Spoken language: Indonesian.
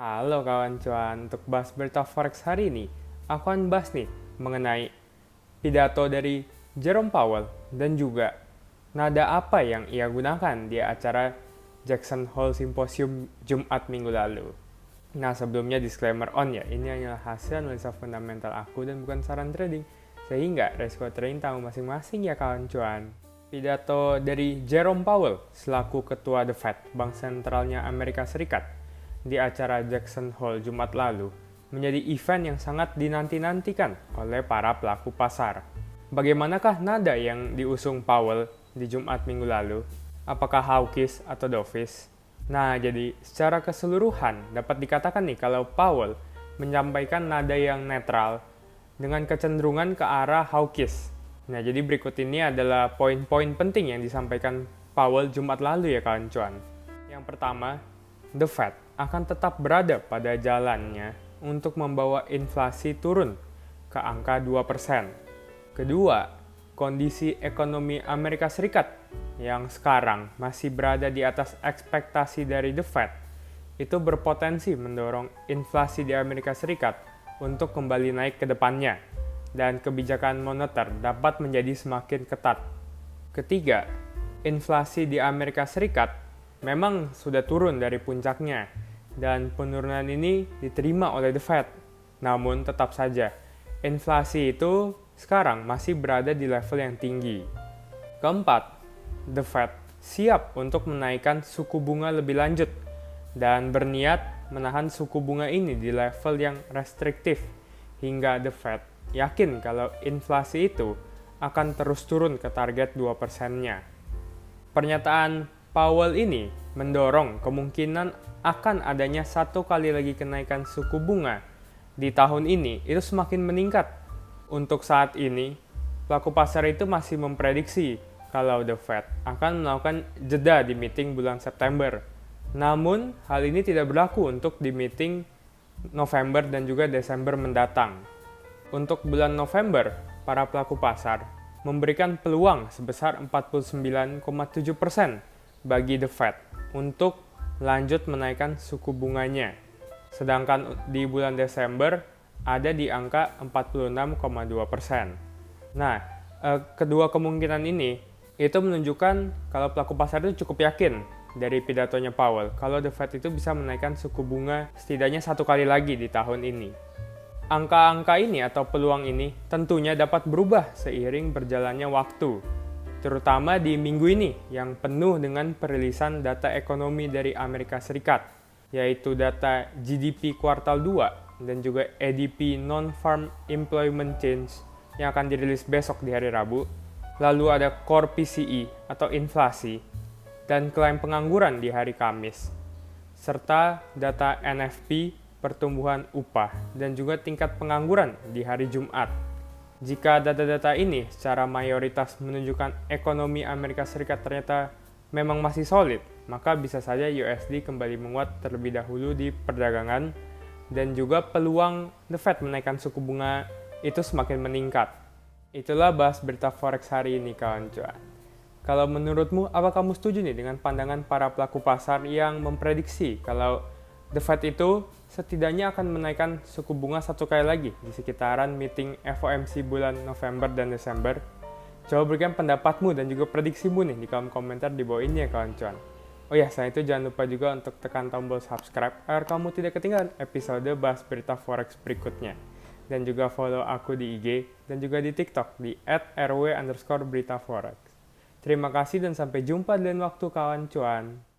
Halo kawan cuan, untuk bahas berita forex hari ini, aku akan bahas nih mengenai pidato dari Jerome Powell dan juga nada apa yang ia gunakan di acara Jackson Hole Symposium Jumat minggu lalu. Nah sebelumnya disclaimer on ya, ini hanyalah hasil analisa fundamental aku dan bukan saran trading, sehingga resiko trading tanggung masing-masing ya kawan cuan. Pidato dari Jerome Powell selaku Ketua The Fed, Bank Sentralnya Amerika Serikat, di acara Jackson Hole Jumat lalu menjadi event yang sangat dinanti-nantikan oleh para pelaku pasar. Bagaimanakah nada yang diusung Powell di Jumat minggu lalu? Apakah hawkish atau dovish? Nah, jadi secara keseluruhan dapat dikatakan nih kalau Powell menyampaikan nada yang netral dengan kecenderungan ke arah hawkish. Nah, jadi berikut ini adalah poin-poin penting yang disampaikan Powell Jumat lalu ya kawan cuan. Yang pertama, The Fed akan tetap berada pada jalannya untuk membawa inflasi turun ke angka 2%. Kedua, kondisi ekonomi Amerika Serikat yang sekarang masih berada di atas ekspektasi dari The Fed itu berpotensi mendorong inflasi di Amerika Serikat untuk kembali naik ke depannya dan kebijakan moneter dapat menjadi semakin ketat. Ketiga, inflasi di Amerika Serikat memang sudah turun dari puncaknya dan penurunan ini diterima oleh The Fed. Namun tetap saja, inflasi itu sekarang masih berada di level yang tinggi. Keempat, The Fed siap untuk menaikkan suku bunga lebih lanjut dan berniat menahan suku bunga ini di level yang restriktif hingga The Fed yakin kalau inflasi itu akan terus turun ke target 2%-nya. Pernyataan Powell ini mendorong kemungkinan akan adanya satu kali lagi kenaikan suku bunga di tahun ini itu semakin meningkat. Untuk saat ini, pelaku pasar itu masih memprediksi kalau The Fed akan melakukan jeda di meeting bulan September. Namun, hal ini tidak berlaku untuk di meeting November dan juga Desember mendatang. Untuk bulan November, para pelaku pasar memberikan peluang sebesar 49,7% bagi The Fed untuk lanjut menaikkan suku bunganya. Sedangkan di bulan Desember ada di angka 46,2%. Nah, kedua kemungkinan ini itu menunjukkan kalau pelaku pasar itu cukup yakin dari pidatonya Powell kalau The Fed itu bisa menaikkan suku bunga setidaknya satu kali lagi di tahun ini. Angka-angka ini atau peluang ini tentunya dapat berubah seiring berjalannya waktu, terutama di minggu ini yang penuh dengan perilisan data ekonomi dari Amerika Serikat, yaitu data GDP kuartal 2 dan juga ADP Non-Farm Employment Change yang akan dirilis besok di hari Rabu. Lalu ada Core PCE atau inflasi dan klaim pengangguran di hari Kamis, serta data NFP pertumbuhan upah, dan juga tingkat pengangguran di hari Jumat. Jika data-data ini secara mayoritas menunjukkan ekonomi Amerika Serikat ternyata memang masih solid, maka bisa saja USD kembali menguat terlebih dahulu di perdagangan, dan juga peluang The Fed menaikkan suku bunga itu semakin meningkat. Itulah bahas berita forex hari ini kawan cuan. Kalau menurutmu, apa kamu setuju nih dengan pandangan para pelaku pasar yang memprediksi kalau The Fed itu setidaknya akan menaikkan suku bunga satu kali lagi di sekitaran meeting FOMC bulan November dan Desember? Coba berikan pendapatmu dan juga prediksimu nih di kolom komentar di bawah ini ya kawan cuan. Oh ya, selain itu jangan lupa juga untuk tekan tombol subscribe agar kamu tidak ketinggalan episode bahas berita forex berikutnya. Dan juga follow aku di IG dan juga di TikTok di @rw_beritaforex. Terima kasih dan sampai jumpa di lain waktu kawan cuan.